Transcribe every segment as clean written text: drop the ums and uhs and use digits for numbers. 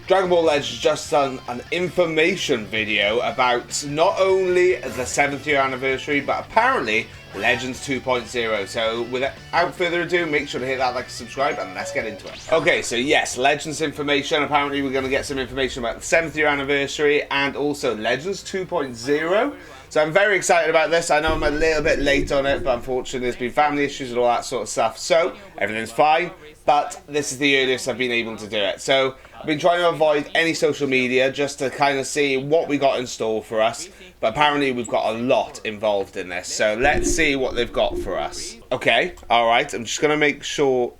Dragon Ball Legends just done an information video about not only the 7th year anniversary, but apparently Legends 2.0. So without further ado, make sure to hit that like and subscribe, and let's get into it. Okay, so yes, Legends information. Apparently we're going to get some information about the 7th year anniversary and also Legends 2.0. So I'm very excited about this. I know I'm a little bit late on it, but unfortunately there's been family issues and all that sort of stuff. So everything's fine, but this is the earliest I've been able to do it. So I've been trying to avoid any social media just to kind of see what we got in store for us. But apparently we've got a lot involved in this. So let's see what they've got for us. Okay, alright. I'm just gonna make sure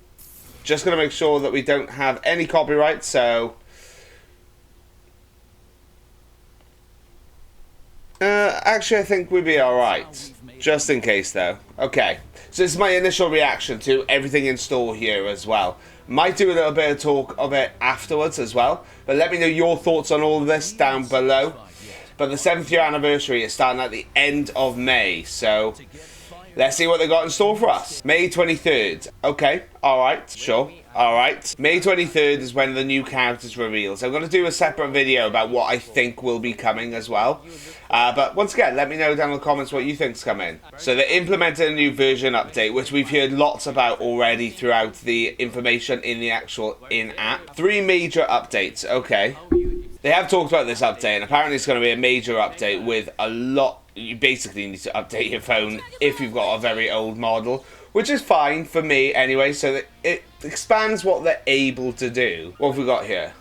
that we don't have any copyright, so actually I think we'd be alright. Just in case though. Okay. So this is my initial reaction to everything in store here as well. Might do a little bit of talk of it afterwards as well. But let me know your thoughts on all of this down below. But the 7th year anniversary is starting at the end of May. So let's see what they got in store for us. May 23rd. Okay. Alright. Sure. Alright. May 23rd is when the new characters reveal. So I'm going to do a separate video about what I think will be coming as well. But once again, let me know down in the comments what you think's coming. So they implemented a new version update, which we've heard lots about already throughout the information in the actual in-app. 3 major updates. Okay. They have talked about this update, and apparently it's going to be a major update with a lot. You basically need to update your phone if you've got a very old model, which is fine for me anyway, so that it expands what they're able to do. What have we got here?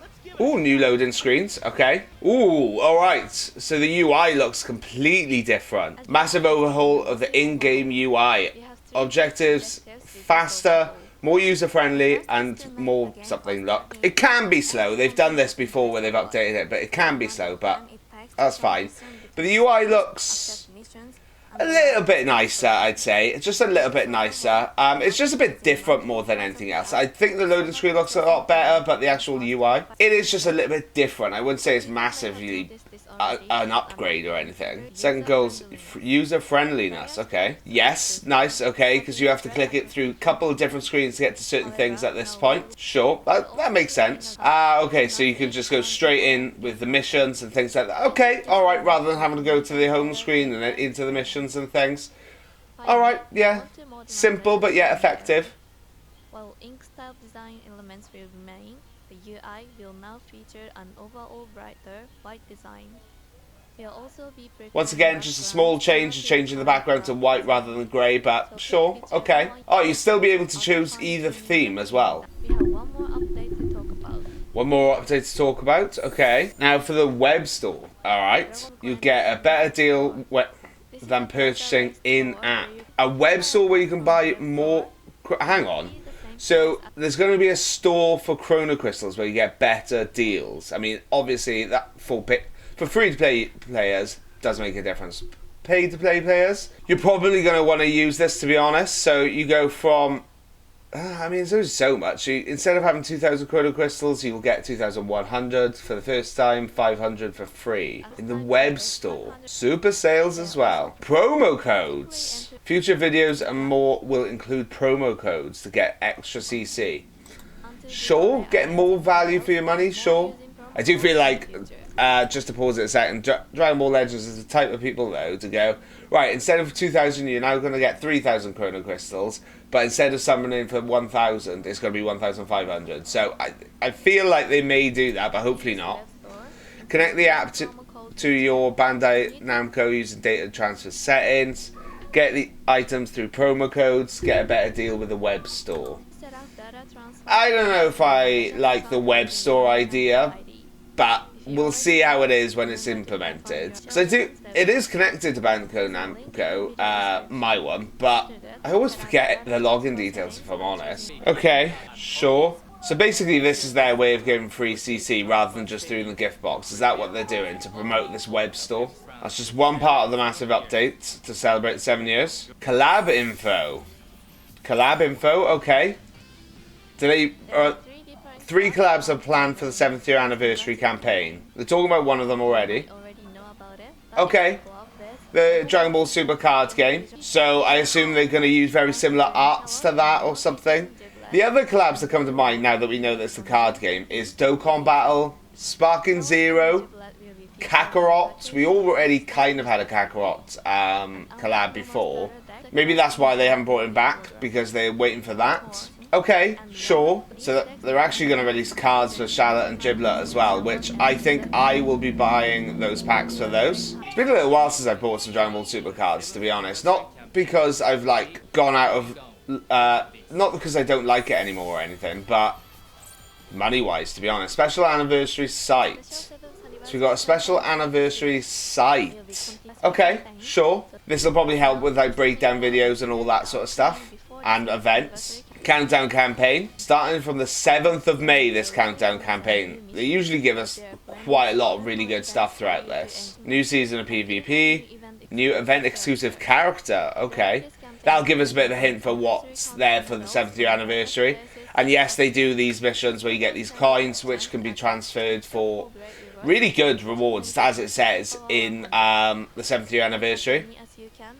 Ooh, new loading screens. Okay. Ooh, alright. So the UI looks completely different. Massive overhaul of the in-game UI. Objectives, faster, more user-friendly, and more something. Look, it can be slow. They've done this before where they've updated it, but it can be slow, but that's fine. But the UI looks a little bit nicer, I'd say. It's just a little bit nicer. It's just a bit different more than anything else. I think the loading screen looks a lot better, but the actual UI, it is just a little bit different. I wouldn't say it's massively an upgrade or anything. Second goal is user friendliness. Okay. Yes, nice. Okay, because you have to click it through a couple of different screens to get to certain things at this point. Sure, that makes sense. Okay, so you can just go straight in with the missions and things like that. Okay, alright, rather than having to go to the home screen and then into the missions and things. Alright, yeah. Simple but yet effective. While ink style design elements will remain, the UI will now feature an overall brighter white design. Will also be once again, just a small change, changing the background to white rather than grey, but sure, okay. Oh, you'll still be able to choose either theme as well. We have one more update to talk about. One more update to talk about, okay. Now for the web store, alright. You get a better deal than purchasing in-app. A web store where you can buy more. Hang on. So there's going to be a store for Chrono crystals where you get better deals. I mean, obviously that for free-to-play players does make a difference. Pay-to-play players, you're probably going to want to use this, to be honest. So you go from, I mean, it's only so much. Instead of having 2,000 Chrono crystals, you'll get 2,100 for the first time, 500 for free. In the web store, super sales as well. Promo codes. Future videos and more will include promo codes to get extra CC. Sure, get more value for your money, sure. I do feel like, just to pause it a second, Dragon Ball Legends is the type of people though to go, right, instead of 2,000 you're now going to get 3,000 Chrono crystals, but instead of summoning for 1,000 it's going to be 1,500. So I feel like they may do that, but hopefully not. Connect the app to your Bandai Namco using data transfer settings. Get the items through promo codes, get a better deal with the web store. I don't know if I like the web store idea, but we'll see how it is when it's implemented. Because it is connected to Bandai Namco, my one, but I always forget the login details if I'm honest. Okay, sure. So basically this is their way of giving free CC rather than just through the gift box. Is that what they're doing to promote this web store? That's just one part of the massive update to celebrate 7 years. Collab info. Collab info, okay. Today, 3 collabs are planned for the 7th year anniversary campaign. They're talking about one of them already. Okay. The Dragon Ball Super cards game. So I assume they're going to use very similar arts to that or something. The other collabs that come to mind now that we know that it's the card game is Dokkan Battle, Sparking Zero, Kakarot. We already kind of had a Kakarot collab before. Maybe that's why they haven't brought him back, because they're waiting for that. Okay, sure. So they're actually going to release cards for Charlotte and Giblet as well, which I think I will be buying those packs for those. It's been a little while since I bought some Dragon Ball Super cards, to be honest. Not because I've like gone out of, not because I don't like it anymore or anything, but money-wise, to be honest. Special anniversary site. So we've got a special anniversary site. Okay, sure. This will probably help with like breakdown videos and all that sort of stuff. And events. Countdown campaign. Starting from the 7th of May, this countdown campaign. They usually give us quite a lot of really good stuff throughout this. New season of PvP. New event exclusive character. Okay. That'll give us a bit of a hint for what's there for the 7th year anniversary. And yes, they do these missions where you get these coins which can be transferred for really good rewards, as it says in the 7th year anniversary.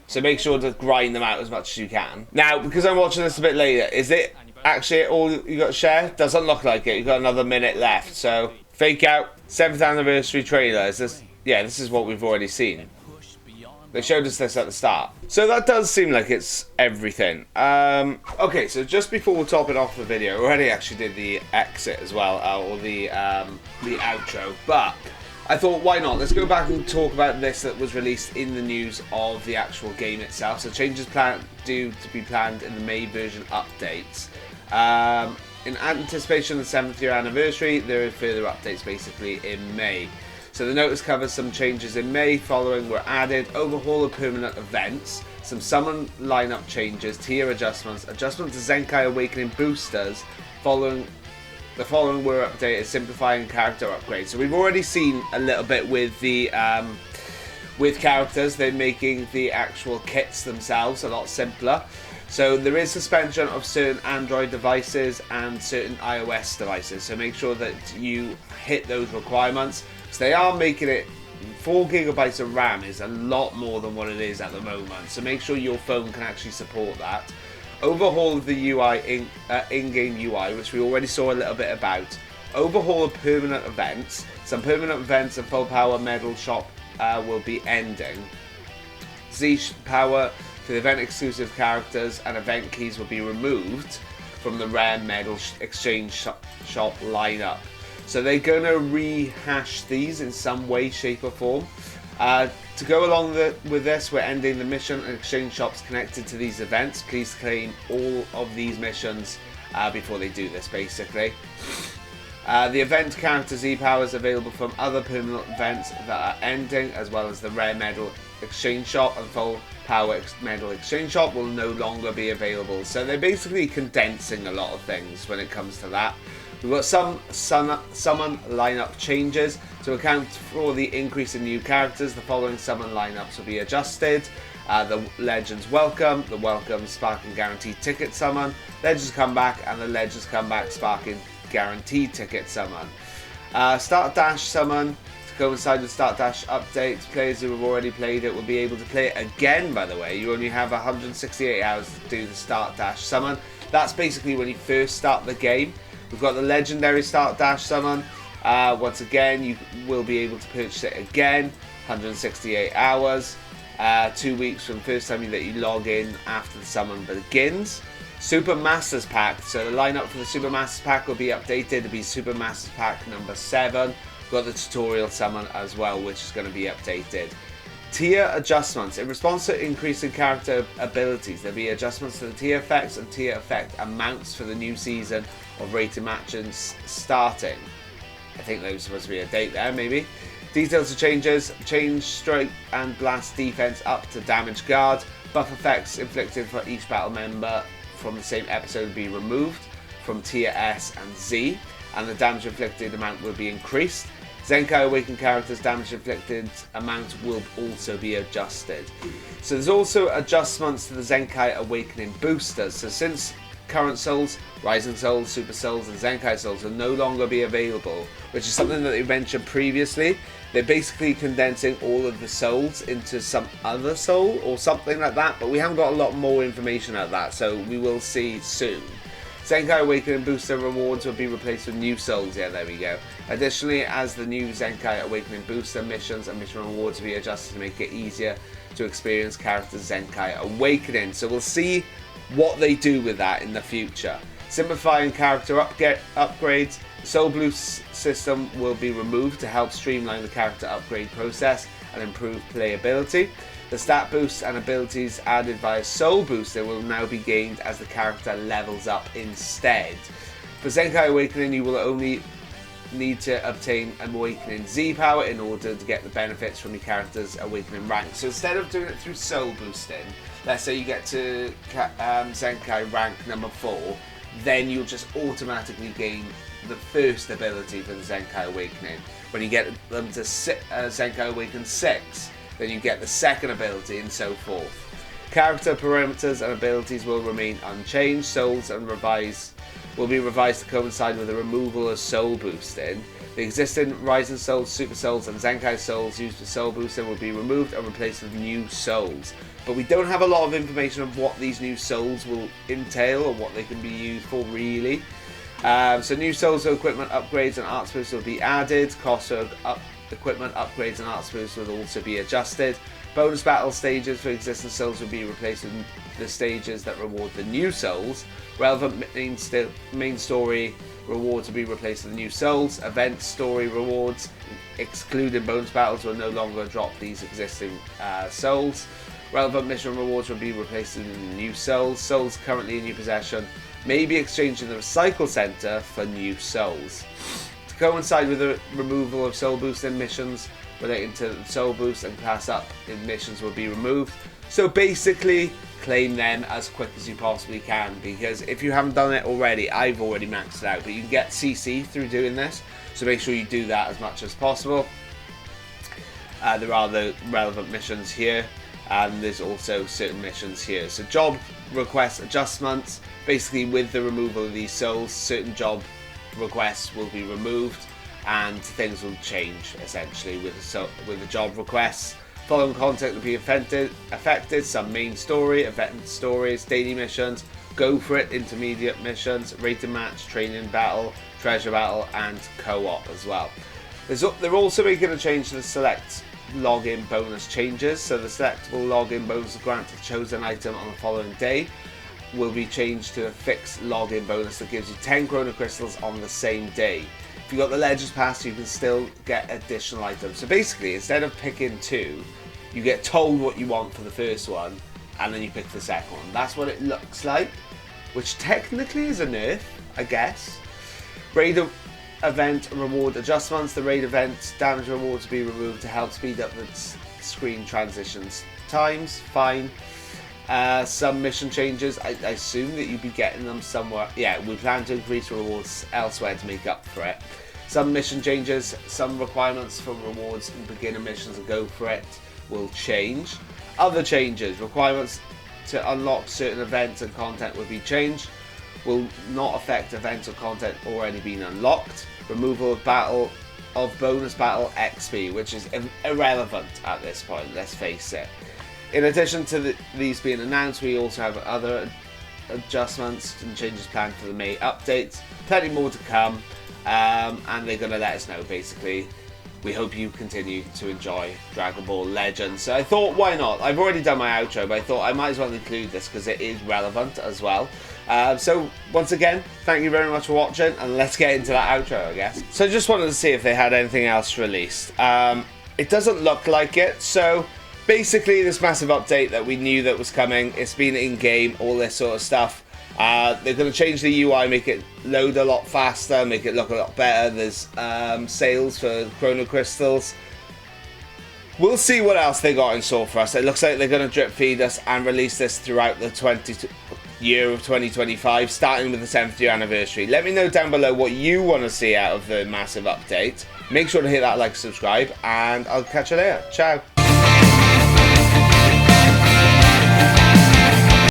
So make sure to grind them out as much as you can. Now, because I'm watching this a bit later, is it actually all you got to share? Doesn't look like it. You've got another minute left. So, fake out 7th anniversary trailer. Is this? Yeah, this is what we've already seen. They showed us this at the start. So that does seem like it's everything. Okay, so just before we top it off the video, we already actually did the exit as well, or the outro. But I thought, why not? Let's go back and talk about this that was released in the news of the actual game itself. So changes due to be planned in the May version updates. In anticipation of the 7th year anniversary, there are further updates basically in May. So the notice covers some changes in May. Following were added overhaul of permanent events, some summon lineup changes, tier adjustments, adjustment to Zenkai Awakening boosters. The following were updated, simplifying character upgrades. So we've already seen a little bit with the with characters. They're making the actual kits themselves a lot simpler. So there is suspension of certain Android devices and certain iOS devices. So make sure that you hit those requirements. So they are making it 4 gigabytes of RAM is a lot more than what it is at the moment. So make sure your phone can actually support that. Overhaul of the UI in-game UI, which we already saw a little bit about. Overhaul of permanent events. Some permanent events and full power medal shop will be ending. Z power for the event exclusive characters and event keys will be removed from the rare medal exchange shop lineup. So they're going to rehash these in some way, shape or form. To go along with this, we're ending the mission and exchange shops connected to these events. Please claim all of these missions before they do this, basically. The event character Z-Powers available from other permanent events that are ending, as well as the rare medal exchange shop and full power medal exchange shop will no longer be available. So they're basically condensing a lot of things when it comes to that. We've got some summon lineup changes. To account for the increase in new characters, the following summon lineups will be adjusted. The Legends Welcome, the Welcome Sparking Guaranteed Ticket Summon, Legends Comeback, and the Legends Comeback Sparking Guaranteed Ticket Summon. Start Dash Summon, to coincide with Start Dash updates, players who have already played it will be able to play it again, by the way. You only have 168 hours to do the Start Dash Summon. That's basically when you first start the game. We've got the legendary Start Dash Summon. Once again, you will be able to purchase it again. 168 hours. 2 weeks from the first time that you log in after the summon begins. Super Masters Pack. So the lineup for the Super Masters Pack will be updated. It'll be Super Masters Pack number 7. We've got the tutorial summon as well, which is going to be updated. Tier adjustments. In response to increasing character abilities, there'll be adjustments to the tier effects and tier effect amounts for the new season of rated matches starting. I think there was supposed to be a date there, maybe. Details of changes. Change strike and blast defense up to damage guard. Buff effects inflicted for each battle member from the same episode will be removed from tier S and Z, and the damage inflicted amount will be increased. Zenkai Awakened characters' damage inflicted amount will also be adjusted. So there's also adjustments to the Zenkai Awakening boosters. So since current souls, Rising Souls, Super Souls and Zenkai Souls will no longer be available, which is something that they mentioned previously. They're basically condensing all of the souls into some other soul or something like that, but we haven't got a lot more information about that, so we will see soon. Zenkai Awakening booster rewards will be replaced with new souls. Yeah, there we go. Additionally, as the new Zenkai Awakening booster missions and mission rewards will be adjusted to make it easier to experience characters Zenkai Awakening. So we'll see what they do with that in the future. Simplifying character upgrades. The Soul Boost system will be removed to help streamline the character upgrade process and improve playability. The stat boosts and abilities added via Soul Booster will now be gained as the character levels up instead. For Zenkai Awakening, you will only need to obtain Awakening Z power in order to get the benefits from your character's Awakening rank. So instead of doing it through Soul Boosting, let's say you get to Zenkai rank number 4, then you'll just automatically gain the first ability for the Zenkai Awakening. When you get them to Zenkai Awaken 6, then you get the second ability and so forth. Character parameters and abilities will remain unchanged. Souls and will be revised to coincide with the removal of Soul Boosting. The existing Rising Souls, Super Souls and Zenkai Souls used for Soul Boosting will be removed and replaced with new Souls. But we don't have a lot of information of what these new Souls will entail or what they can be used for really. So new Souls equipment upgrades and arts boosts will be added. Cost of equipment upgrades and arts boosts will also be adjusted. Bonus battle stages for existing Souls will be replaced with the stages that reward the new Souls. Relevant main story rewards will be replaced with the new Souls. Event story rewards, excluding bonus battles, will no longer drop these existing Souls. Relevant mission rewards will be replaced with the new Souls. Souls currently in your possession may be exchanged in the Recycle Center for new Souls. To coincide with the removal of Soul Boosting missions relating to the Soul Boost and class up in missions will be removed. So basically, claim them as quick as you possibly can, because if you haven't done it already, I've already maxed it out, but you can get CC through doing this, so make sure you do that as much as possible. There are the relevant missions here, and there's also certain missions here. So job request adjustments, basically with the removal of these souls, certain job requests will be removed and things will change essentially with the job requests. Following content will be affected, some main story, event stories, daily missions, go for it, intermediate missions, rated match, training battle, treasure battle and co-op as well. They're also making a change to the select login bonus changes, so the selectable login bonus granted chosen item on the following day will be changed to a fixed login bonus that gives you 10 Chrono Crystals on the same day. If you got the Legends Pass, you can still get additional items. So basically, instead of picking 2, you get told what you want for the first one, and then you pick the second one. That's what it looks like, which technically is a nerf, I guess. Raid event reward adjustments. The raid event damage rewards will be removed to help speed up the screen transitions times. Fine. Some mission changes. I assume that you'd be getting them somewhere. Yeah, we plan to increase rewards elsewhere to make up for it. Some mission changes. Some requirements for rewards in beginner missions and go for it will change. Other changes. Requirements to unlock certain events and content will be changed. Will not affect events or content already been unlocked. Removal of bonus battle XP, which is irrelevant at this point, let's face it. In addition to these being announced, we also have other adjustments and changes planned for the May updates. Plenty more to come, and they're going to let us know, basically. We hope you continue to enjoy Dragon Ball Legends. So I thought, why not? I've already done my outro, but I thought I might as well include this because it is relevant as well. So once again, thank you very much for watching, and let's get into that outro, I guess. So I just wanted to see if they had anything else released. It doesn't look like it, so basically this massive update that we knew that was coming, it's been in-game, all this sort of stuff. They're going to change the UI, make it load a lot faster, make it look a lot better. There's sales for Chrono Crystals. We'll see what else they got in store for us. It looks like they're going to drip feed us and release this throughout the year of 2025, starting with the 7th year anniversary. Let me know down below what you want to see out of the massive update. Make sure to hit that like, subscribe, and I'll catch you later. Ciao.